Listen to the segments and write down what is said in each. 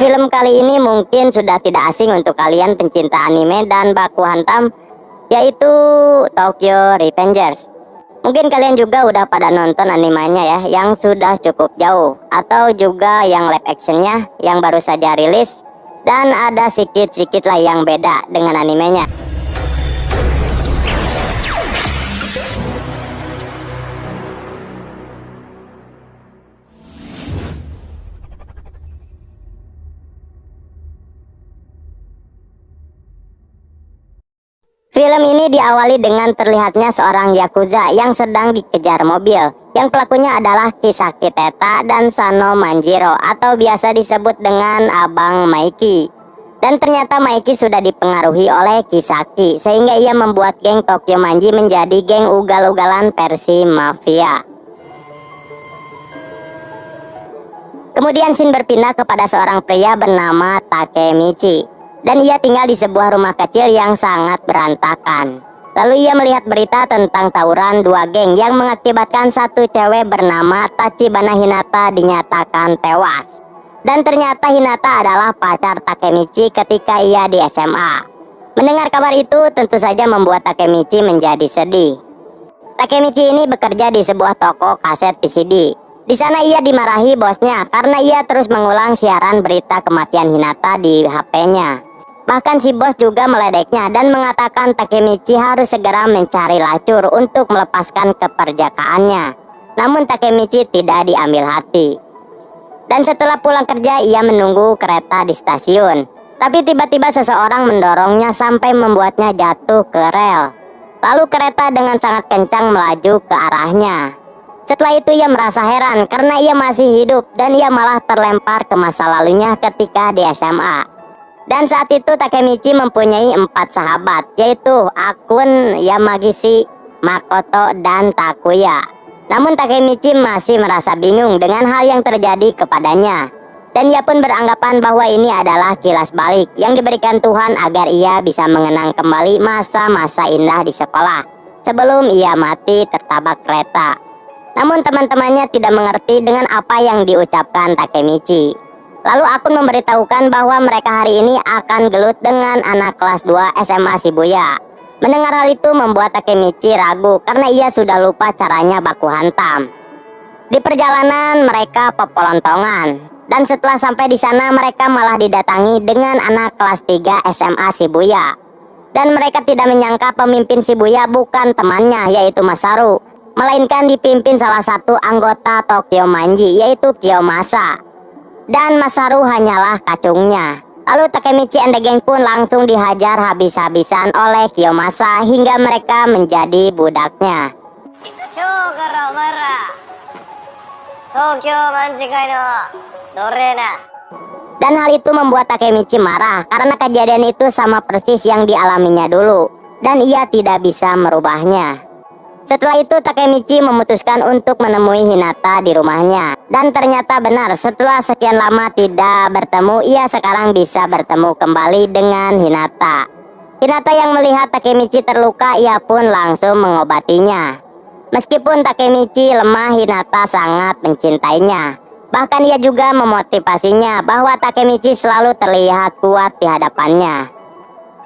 Film kali ini mungkin sudah tidak asing untuk kalian pencinta anime dan baku hantam, yaitu Tokyo Revengers. Mungkin kalian juga udah pada nonton animenya ya, yang sudah cukup jauh, atau juga yang live actionnya yang baru saja rilis, dan ada sedikit lah yang beda dengan animenya. Film ini diawali dengan terlihatnya seorang Yakuza yang sedang dikejar mobil, yang pelakunya adalah Kisaki Teta dan Sano Manjiro atau biasa disebut dengan Abang Maiki. Dan ternyata Maiki sudah dipengaruhi oleh Kisaki, sehingga ia membuat geng Tokyo Manji menjadi geng ugal-ugalan versi mafia. Kemudian scene berpindah kepada seorang pria bernama Takemichi. Dan ia tinggal di sebuah rumah kecil yang sangat berantakan. Lalu ia melihat berita tentang tawuran dua geng yang mengakibatkan satu cewek bernama Tachibana Hinata dinyatakan tewas. Dan ternyata Hinata adalah pacar Takemichi ketika ia di SMA. Mendengar kabar itu tentu saja membuat Takemichi menjadi sedih. Takemichi ini bekerja di sebuah toko kaset VCD. Di sana ia dimarahi bosnya karena ia terus mengulang siaran berita kematian Hinata di HP-nya. Bahkan si bos juga meledeknya dan mengatakan Takemichi harus segera mencari lacur untuk melepaskan keperjakaannya. Namun Takemichi tidak diambil hati. Dan setelah pulang kerja ia menunggu kereta di stasiun. Tapi tiba-tiba seseorang mendorongnya sampai membuatnya jatuh ke rel. Lalu kereta dengan sangat kencang melaju ke arahnya. Setelah itu ia merasa heran karena ia masih hidup dan ia malah terlempar ke masa lalunya ketika di SMA. Dan saat itu Takemichi mempunyai 4 sahabat, yaitu Akun, Yamagishi, Makoto, dan Takuya. Namun Takemichi masih merasa bingung dengan hal yang terjadi kepadanya. Dan ia pun beranggapan bahwa ini adalah kilas balik yang diberikan Tuhan agar ia bisa mengenang kembali masa-masa indah di sekolah sebelum ia mati tertabrak kereta. Namun teman-temannya tidak mengerti dengan apa yang diucapkan Takemichi. Lalu Akun memberitahukan bahwa mereka hari ini akan gelut dengan anak kelas 2 SMA Shibuya. Mendengar hal itu membuat Takemichi ragu karena ia sudah lupa caranya baku hantam. Di perjalanan mereka pepelontongan. Dan setelah sampai di sana mereka malah didatangi dengan anak kelas 3 SMA Shibuya. Dan mereka tidak menyangka pemimpin Shibuya bukan temannya yaitu Masaru, melainkan dipimpin salah satu anggota Tokyo Manji yaitu Kiyomasa. Dan Masaru hanyalah kacungnya. Lalu Takemichi and the gang pun langsung dihajar habis-habisan oleh Kiyomasa hingga mereka menjadi budaknya. Dan hal itu membuat Takemichi marah karena kejadian itu sama persis yang dialaminya dulu. Dan ia tidak bisa merubahnya. Setelah itu Takemichi memutuskan untuk menemui Hinata di rumahnya. Dan ternyata benar, setelah sekian lama tidak bertemu, ia sekarang bisa bertemu kembali dengan Hinata. Hinata yang melihat Takemichi terluka, ia pun langsung mengobatinya. Meskipun Takemichi lemah, Hinata sangat mencintainya. Bahkan ia juga memotivasinya bahwa Takemichi selalu terlihat kuat di hadapannya.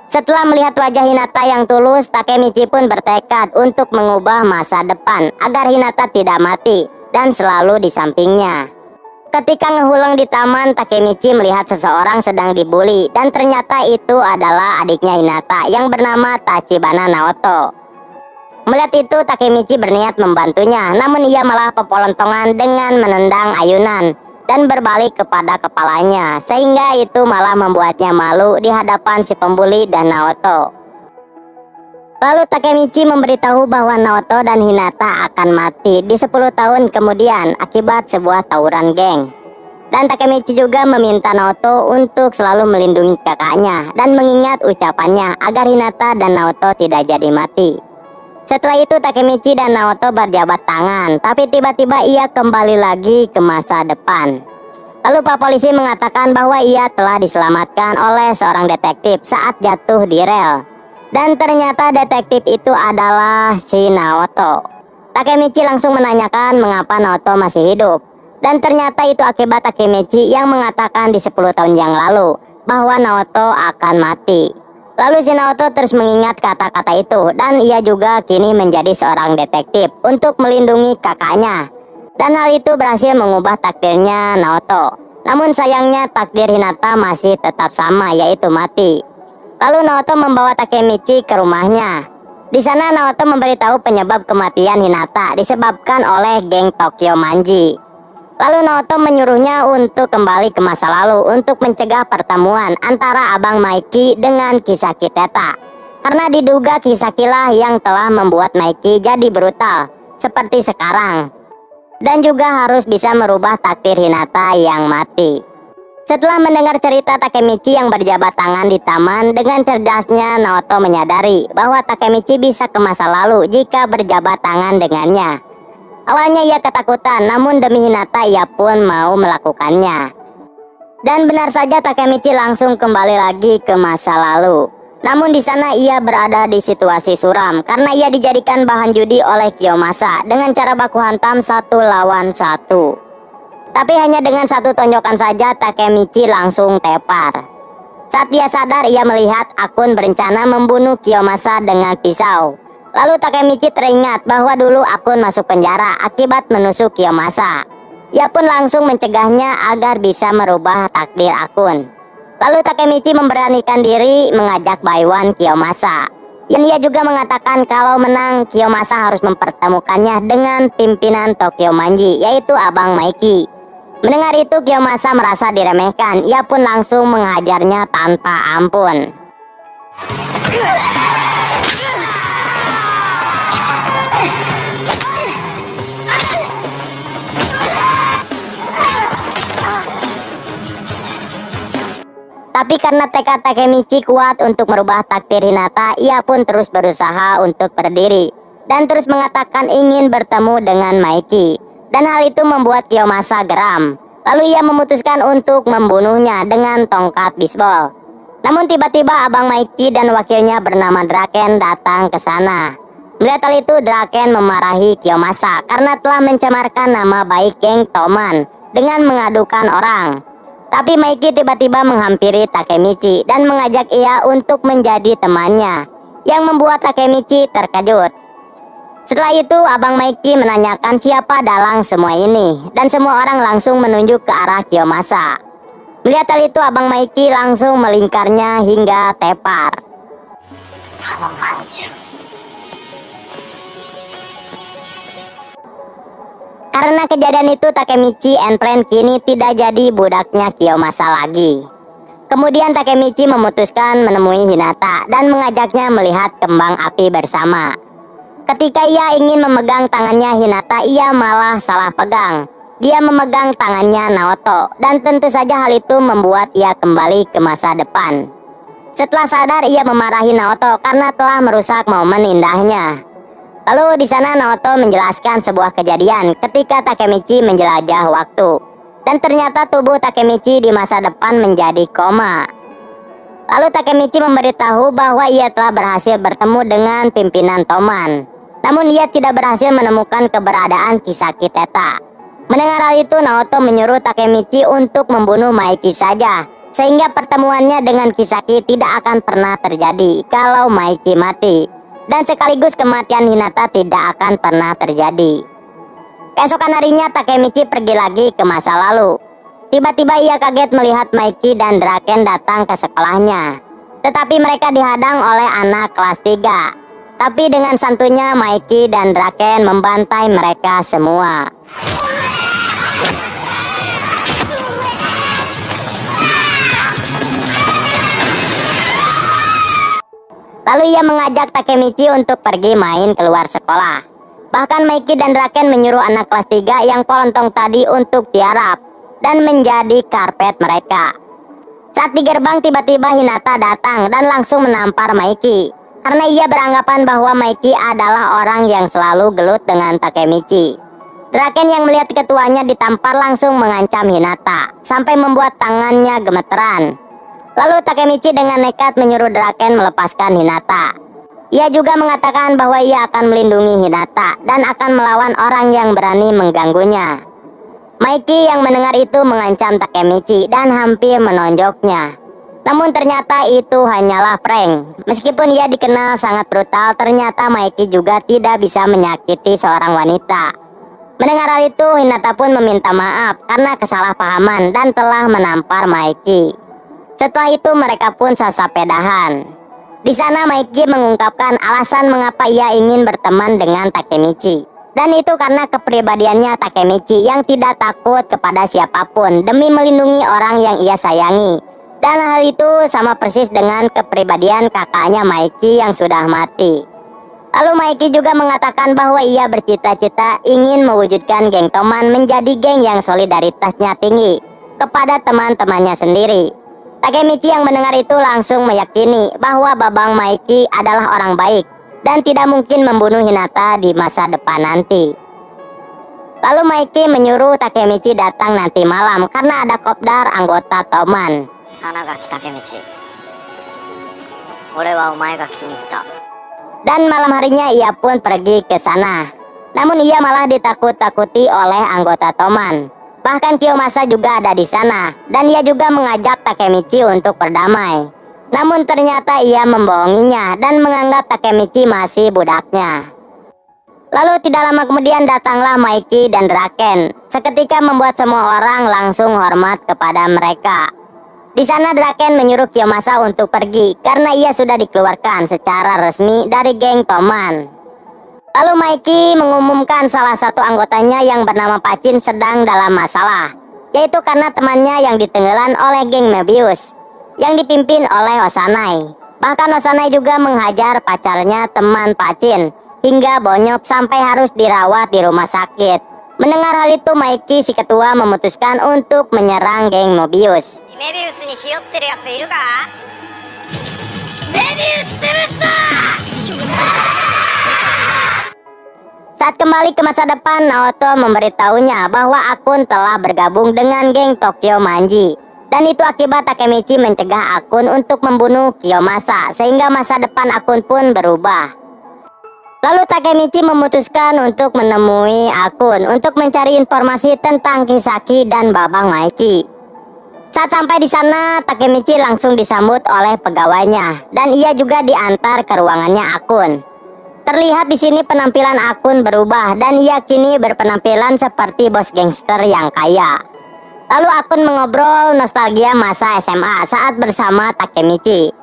Setelah melihat wajah Hinata yang tulus, Takemichi pun bertekad untuk mengubah masa depan agar Hinata tidak mati dan selalu di sampingnya. Ketika ngehuleng di taman, Takemichi melihat seseorang sedang dibully dan ternyata itu adalah adiknya Hinata yang bernama Tachibana Naoto. Melihat itu Takemichi berniat membantunya, namun ia malah pepelontongan dengan menendang ayunan dan berbalik kepada kepalanya, sehingga itu malah membuatnya malu di hadapan si pembuli dan Naoto. Lalu Takemichi memberitahu bahwa Naoto dan Hinata akan mati di 10 tahun kemudian akibat sebuah tawuran geng. Dan Takemichi juga meminta Naoto untuk selalu melindungi kakaknya dan mengingat ucapannya agar Hinata dan Naoto tidak jadi mati. Setelah itu Takemichi dan Naoto berjabat tangan, tapi tiba-tiba ia kembali lagi ke masa depan. Lalu Pak Polisi mengatakan bahwa ia telah diselamatkan oleh seorang detektif saat jatuh di rel. Dan ternyata detektif itu adalah si Naoto. Takemichi langsung menanyakan mengapa Naoto masih hidup. Dan ternyata itu akibat Takemichi yang mengatakan di 10 tahun yang lalu bahwa Naoto akan mati. Lalu si Naoto terus mengingat kata-kata itu dan ia juga kini menjadi seorang detektif untuk melindungi kakaknya. Dan hal itu berhasil mengubah takdirnya Naoto. Namun sayangnya takdir Hinata masih tetap sama, yaitu mati. Lalu Naoto membawa Takemichi ke rumahnya. Di sana Naoto memberitahu penyebab kematian Hinata disebabkan oleh geng Tokyo Manji. Lalu Naoto menyuruhnya untuk kembali ke masa lalu untuk mencegah pertemuan antara Abang Maiki dengan Kisaki Teta. Karena diduga Kisakilah yang telah membuat Maiki jadi brutal seperti sekarang. Dan juga harus bisa merubah takdir Hinata yang mati. Setelah mendengar cerita Takemichi yang berjabat tangan di taman, dengan cerdasnya Naoto menyadari bahwa Takemichi bisa ke masa lalu jika berjabat tangan dengannya. Awalnya ia ketakutan, namun demi Hinata ia pun mau melakukannya. Dan benar saja Takemichi langsung kembali lagi ke masa lalu. Namun di sana ia berada di situasi suram karena ia dijadikan bahan judi oleh Kiyomasa dengan cara baku hantam 1 lawan 1. Tapi hanya dengan 1 tonjokan saja Takemichi langsung tepar. Saat dia sadar ia melihat Akun berencana membunuh Kiyomasa dengan pisau. Lalu Takemichi teringat bahwa dulu Akun masuk penjara akibat menusuk Kiyomasa. Ia pun langsung mencegahnya agar bisa merubah takdir Akun. Lalu Takemichi memberanikan diri mengajak Baiwan Kiyomasa. Dan ia juga mengatakan kalau menang Kiyomasa harus mempertemukannya dengan pimpinan Tokyo Manji, yaitu Abang Maiki. Mendengar itu Kiyomasa merasa diremehkan. Ia pun langsung menghajarnya tanpa ampun. Tapi karena tekad Takemichi kuat untuk merubah takdir Hinata, ia pun terus berusaha untuk berdiri dan terus mengatakan ingin bertemu dengan Maiki. Dan hal itu membuat Kiyomasa geram. Lalu ia memutuskan untuk membunuhnya dengan tongkat bisbol. Namun tiba-tiba Abang Maiki dan wakilnya bernama Draken datang ke sana. Melihat hal itu, Draken memarahi Kiyomasa karena telah mencemarkan nama baik geng Toman dengan mengadukan orang. Tapi Maiki tiba-tiba menghampiri Takemichi dan mengajak ia untuk menjadi temannya, yang membuat Takemichi terkejut. Setelah itu Abang Maiki menanyakan siapa dalang semua ini, dan semua orang langsung menunjuk ke arah Kiyomasa. Melihat hal itu Abang Maiki langsung melingkarnya hingga tepar. Karena kejadian itu Takemichi and Friend kini tidak jadi budaknya Kiyomasa lagi. Kemudian Takemichi memutuskan menemui Hinata dan mengajaknya melihat kembang api bersama. Ketika ia ingin memegang tangannya Hinata, ia malah salah pegang. Dia memegang tangannya Naoto dan tentu saja hal itu membuat ia kembali ke masa depan. Setelah sadar ia memarahi Naoto karena telah merusak momen indahnya. Lalu di sana Naoto menjelaskan sebuah kejadian ketika Takemichi menjelajah waktu. Dan ternyata tubuh Takemichi di masa depan menjadi koma. Lalu Takemichi memberitahu bahwa ia telah berhasil bertemu dengan pimpinan Toman. Namun ia tidak berhasil menemukan keberadaan Kisaki Teta. Mendengar hal itu Naoto menyuruh Takemichi untuk membunuh Maiki saja. Sehingga pertemuannya dengan Kisaki tidak akan pernah terjadi kalau Maiki mati. Dan sekaligus kematian Hinata tidak akan pernah terjadi. Keesokan harinya Takemichi pergi lagi ke masa lalu. Tiba-tiba ia kaget melihat Maiki dan Draken datang ke sekolahnya. Tetapi mereka dihadang oleh anak kelas 3. Tapi dengan santunya Maiki dan Draken membantai mereka semua. Lalu ia mengajak Takemichi untuk pergi main keluar sekolah. Bahkan Maiki dan Draken menyuruh anak kelas 3 yang kolontong tadi untuk tiarap dan menjadi karpet mereka. Saat di gerbang tiba-tiba Hinata datang dan langsung menampar Maiki. Karena ia beranggapan bahwa Maiki adalah orang yang selalu gelut dengan Takemichi. Draken yang melihat ketuanya ditampar langsung mengancam Hinata, sampai membuat tangannya gemeteran. Lalu Takemichi dengan nekat menyuruh Draken melepaskan Hinata. Ia juga mengatakan bahwa ia akan melindungi Hinata dan akan melawan orang yang berani mengganggunya. Maiki yang mendengar itu mengancam Takemichi dan hampir menonjoknya. Namun ternyata itu hanyalah prank. Meskipun ia dikenal sangat brutal, ternyata Maiki juga tidak bisa menyakiti seorang wanita. Mendengar hal itu, Hinata pun meminta maaf karena kesalahpahaman dan telah menampar Maiki. Setelah itu mereka pun sasapedahan. Di sana Maiki mengungkapkan alasan mengapa ia ingin berteman dengan Takemichi. Dan itu karena kepribadiannya Takemichi yang tidak takut kepada siapapun demi melindungi orang yang ia sayangi. Dan hal itu sama persis dengan kepribadian kakaknya Maiki yang sudah mati. Lalu Maiki juga mengatakan bahwa ia bercita-cita ingin mewujudkan geng Toman menjadi geng yang solidaritasnya tinggi kepada teman-temannya sendiri. Takemichi yang mendengar itu langsung meyakini bahwa Babang Maiki adalah orang baik dan tidak mungkin membunuh Hinata di masa depan nanti. Lalu Maiki menyuruh Takemichi datang nanti malam karena ada kopdar anggota Toman. Hanagaki Takemichi. Ore wa omae ga kishi ni itta. Dan malam harinya ia pun pergi ke sana. Namun ia malah ditakut-takuti oleh anggota Toman. Bahkan Kiyomasa juga ada di sana. Dan ia juga mengajak Takemichi untuk berdamai. Namun ternyata ia membohonginya dan menganggap Takemichi masih budaknya. Lalu tidak lama kemudian datanglah Maiki dan Draken. Seketika membuat semua orang langsung hormat kepada mereka. Di sana Draken menyuruh Kiyomasa untuk pergi karena ia sudah dikeluarkan secara resmi dari geng Toman. Lalu Maiki mengumumkan salah satu anggotanya yang bernama Pachin sedang dalam masalah, yaitu karena temannya yang ditenggelam oleh geng Mebius yang dipimpin oleh Osanai. Bahkan Osanai juga menghajar pacarnya teman Pachin hingga bonyok sampai harus dirawat di rumah sakit. Mendengar hal itu, Maiki si ketua memutuskan untuk menyerang geng Mobius. Saat kembali ke masa depan, Naoto memberitahunya bahwa Akun telah bergabung dengan geng Tokyo Manji. Dan itu akibat Takemichi mencegah Akun untuk membunuh Kiyomasa, sehingga masa depan Akun pun berubah. Lalu Takemichi memutuskan untuk menemui Akun untuk mencari informasi tentang Kisaki dan Babang Maiki. Saat sampai di sana, Takemichi langsung disambut oleh pegawainya dan ia juga diantar ke ruangannya Akun. Terlihat di sini penampilan Akun berubah dan ia kini berpenampilan seperti bos gangster yang kaya. Lalu Akun mengobrol nostalgia masa SMA saat bersama Takemichi.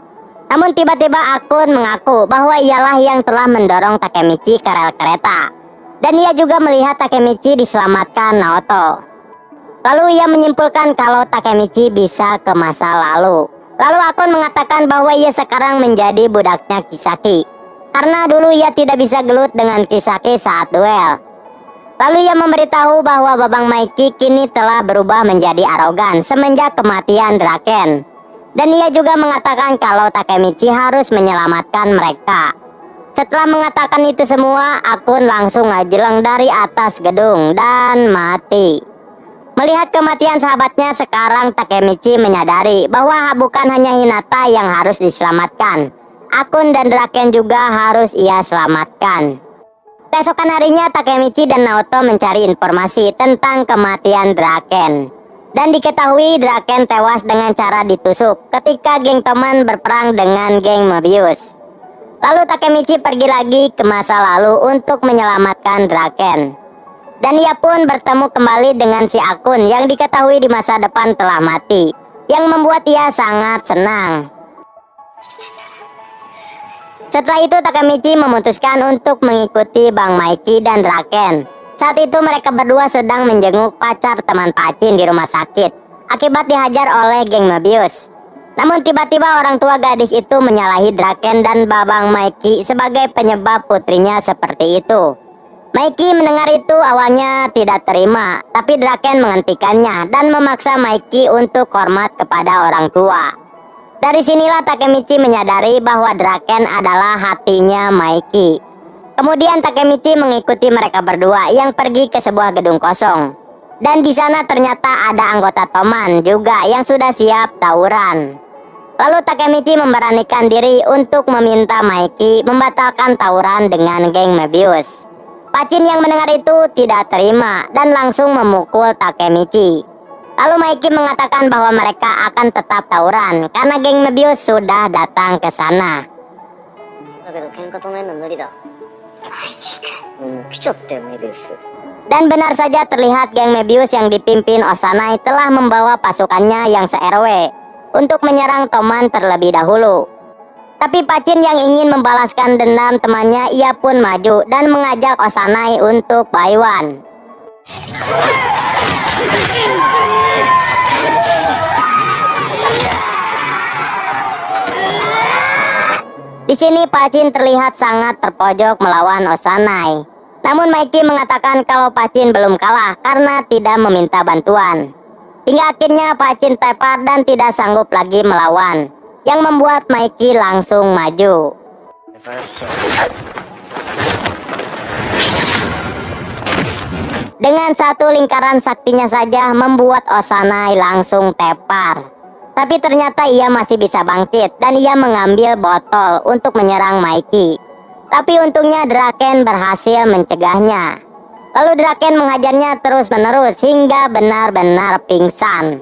Namun tiba-tiba Akun mengaku bahwa ialah yang telah mendorong Takemichi ke rel kereta. Dan ia juga melihat Takemichi diselamatkan Naoto. Lalu ia menyimpulkan kalau Takemichi bisa ke masa lalu. Lalu Akun mengatakan bahwa ia sekarang menjadi budaknya Kisaki. Karena dulu ia tidak bisa gelut dengan Kisaki saat duel. Lalu ia memberitahu bahwa Babang Maiki kini telah berubah menjadi arogan semenjak kematian Draken. Dan ia juga mengatakan kalau Takemichi harus menyelamatkan mereka. Setelah mengatakan itu semua, Akun langsung ngajleng dari atas gedung dan mati. Melihat kematian sahabatnya, sekarang Takemichi menyadari bahwa bukan hanya Hinata yang harus diselamatkan. Akun dan Draken juga harus ia selamatkan. Keesokan harinya Takemichi dan Naoto mencari informasi tentang kematian Draken. Dan diketahui Draken tewas dengan cara ditusuk ketika geng Toman berperang dengan geng Mobius. Lalu Takemichi pergi lagi ke masa lalu untuk menyelamatkan Draken. Dan ia pun bertemu kembali dengan si Akun yang diketahui di masa depan telah mati, yang membuat ia sangat senang. Setelah itu Takemichi memutuskan untuk mengikuti Bang Maiki dan Draken. Saat itu mereka berdua sedang menjenguk pacar teman Pachin di rumah sakit akibat dihajar oleh geng Mobius. Namun tiba-tiba orang tua gadis itu menyalahi Draken dan Babang Maiki sebagai penyebab putrinya seperti itu. Maiki mendengar itu awalnya tidak terima, tapi Draken menghentikannya dan memaksa Maiki untuk hormat kepada orang tua. Dari sinilah Takemichi menyadari bahwa Draken adalah hatinya Maiki. Kemudian Takemichi mengikuti mereka berdua yang pergi ke sebuah gedung kosong. Dan di sana ternyata ada anggota Toman juga yang sudah siap tawuran. Lalu Takemichi memberanikan diri untuk meminta Maiki membatalkan tawuran dengan geng Mebius. Pacin yang mendengar itu tidak terima dan langsung memukul Takemichi. Lalu Maiki mengatakan bahwa mereka akan tetap tawuran karena geng Mebius sudah datang ke sana. Dan benar saja terlihat geng Mebius yang dipimpin Osanai telah membawa pasukannya yang se-RW untuk menyerang Toman terlebih dahulu. Tapi Pacin yang ingin membalaskan dendam temannya, ia pun maju dan mengajak Osanai untuk Baiwan. Di sini Pacin terlihat sangat terpojok melawan Osanai. Namun Maiki mengatakan kalau Pacin belum kalah karena tidak meminta bantuan. Hingga akhirnya Pacin tepar dan tidak sanggup lagi melawan, yang membuat Maiki langsung maju. Dengan satu lingkaran saktinya saja membuat Osanai langsung tepar. Tapi ternyata ia masih bisa bangkit dan ia mengambil botol untuk menyerang Maiki. Tapi untungnya Draken berhasil mencegahnya. Lalu Draken menghajarnya terus-menerus hingga benar-benar pingsan.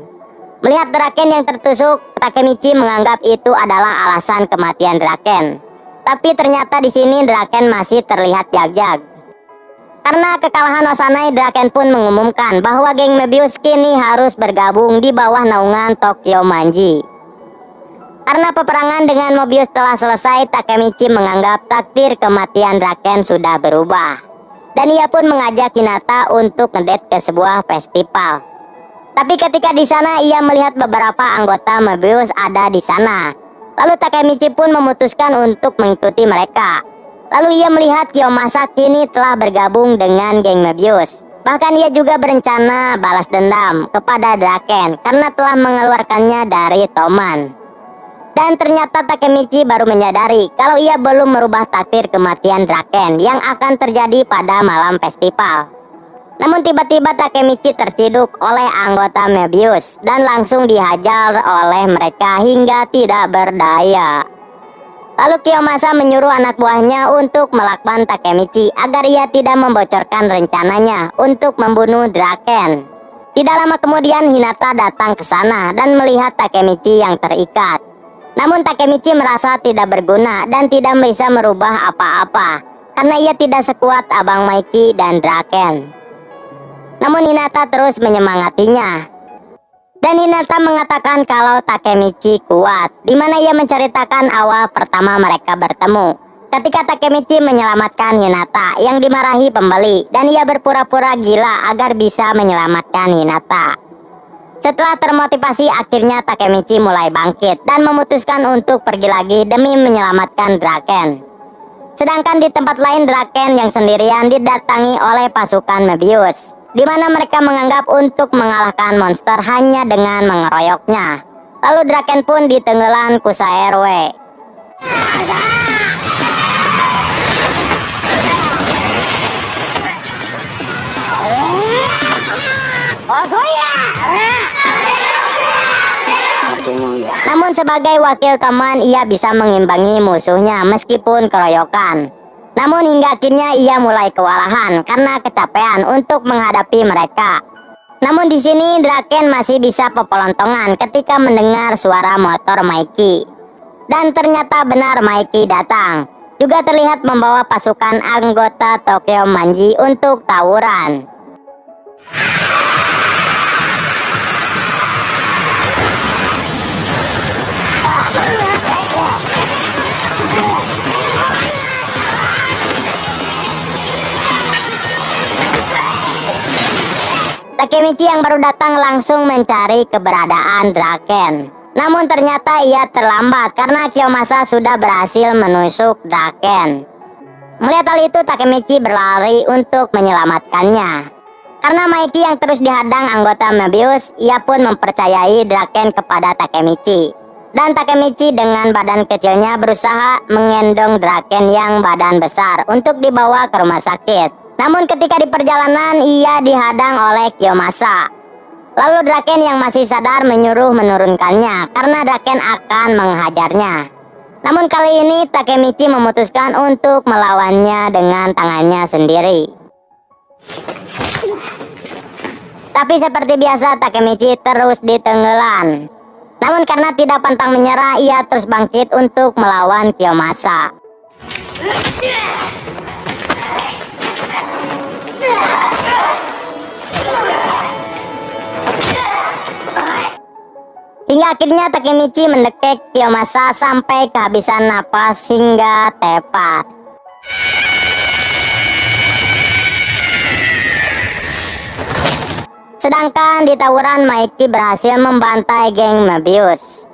Melihat Draken yang tertusuk, Takemichi menganggap itu adalah alasan kematian Draken. Tapi ternyata di sini Draken masih terlihat jag-jag. Karena kekalahan Osanai, Draken pun mengumumkan bahwa geng Mebius kini harus bergabung di bawah naungan Tokyo Manji. Karena peperangan dengan Mobius telah selesai, Takemichi menganggap takdir kematian Draken sudah berubah. Dan ia pun mengajak Hinata untuk ngedate ke sebuah festival. Tapi ketika di sana ia melihat beberapa anggota Mobius ada di sana. Lalu Takemichi pun memutuskan untuk mengikuti mereka. Lalu ia melihat Kiyomasa kini telah bergabung dengan geng Mobius. Bahkan ia juga berencana balas dendam kepada Draken karena telah mengeluarkannya dari Toman. Dan ternyata Takemichi baru menyadari kalau ia belum merubah takdir kematian Draken yang akan terjadi pada malam festival. Namun tiba-tiba Takemichi terciduk oleh anggota Mebius dan langsung dihajar oleh mereka hingga tidak berdaya. Lalu Kiyomasa menyuruh anak buahnya untuk melakban Takemichi agar ia tidak membocorkan rencananya untuk membunuh Draken. Tidak lama kemudian Hinata datang ke sana dan melihat Takemichi yang terikat. Namun Takemichi merasa tidak berguna dan tidak bisa merubah apa-apa karena ia tidak sekuat Abang Maiki dan Draken. Namun Hinata terus menyemangatinya. Dan Hinata mengatakan kalau Takemichi kuat, di mana ia menceritakan awal pertama mereka bertemu. Ketika Takemichi menyelamatkan Hinata yang dimarahi pembeli dan ia berpura-pura gila agar bisa menyelamatkan Hinata. Setelah termotivasi, akhirnya Takemichi mulai bangkit dan memutuskan untuk pergi lagi demi menyelamatkan Draken. Sedangkan di tempat lain Draken yang sendirian didatangi oleh pasukan Mebius, di mana mereka menganggap untuk mengalahkan monster hanya dengan mengeroyoknya. Lalu Draken pun ditenggelan Kusa-RW. Namun sebagai wakil teman ia bisa mengimbangi musuhnya meskipun keroyokan. Namun hingga akhirnya ia mulai kewalahan karena kecapean untuk menghadapi mereka. Namun di sini Draken masih bisa pepelontongan ketika mendengar suara motor Maiki. Dan ternyata benar Maiki datang. Juga terlihat membawa pasukan anggota Tokyo Manji untuk tawuran. Takemichi yang baru datang langsung mencari keberadaan Draken. Namun ternyata ia terlambat karena Kiyomasa sudah berhasil menusuk Draken. Melihat hal itu Takemichi berlari untuk menyelamatkannya. Karena Maiki yang terus dihadang anggota Mebius, ia pun mempercayai Draken kepada Takemichi. Dan Takemichi dengan badan kecilnya berusaha mengendong Draken yang badan besar untuk dibawa ke rumah sakit. Namun ketika di perjalanan ia dihadang oleh Kiyomasa. Lalu Draken yang masih sadar menyuruh menurunkannya karena Draken akan menghajarnya. Namun kali ini Takemichi memutuskan untuk melawannya dengan tangannya sendiri. Tapi seperti biasa Takemichi terus ditenggelam. Namun karena tidak pantang menyerah, ia terus bangkit untuk melawan Kiyomasa. Hingga akhirnya Takemichi mendekek Kiyomasa sampai kehabisan napas hingga tepat. Sedangkan di tawuran Maiki berhasil membantai geng Mebius.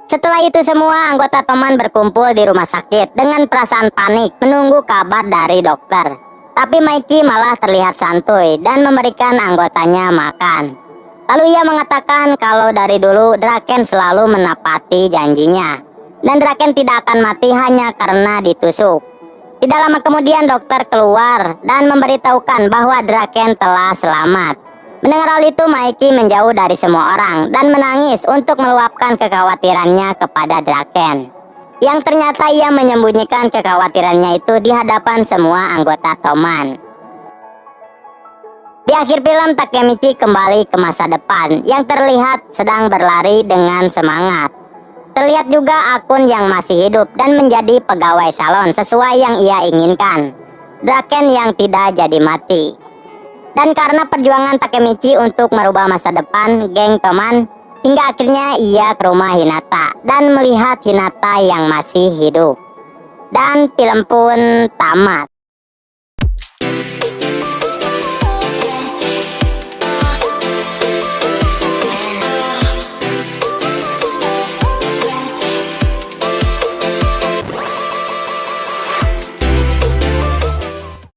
Setelah itu semua anggota Toman berkumpul di rumah sakit dengan perasaan panik menunggu kabar dari dokter. Tapi Maiki malah terlihat santuy dan memberikan anggotanya makan. Lalu ia mengatakan kalau dari dulu Draken selalu menepati janjinya. Dan Draken tidak akan mati hanya karena ditusuk. Tidak lama kemudian dokter keluar dan memberitahukan bahwa Draken telah selamat. Mendengar hal itu Maiki menjauh dari semua orang dan menangis untuk meluapkan kekhawatirannya kepada Draken. Yang ternyata ia menyembunyikan kekhawatirannya itu di hadapan semua anggota Toman. Di akhir film Takemichi kembali ke masa depan yang terlihat sedang berlari dengan semangat. Terlihat juga Akun yang masih hidup dan menjadi pegawai salon sesuai yang ia inginkan. Draken yang tidak jadi mati. Dan karena perjuangan Takemichi untuk merubah masa depan geng Toman, hingga akhirnya ia ke rumah Hinata dan melihat Hinata yang masih hidup. Dan film pun tamat.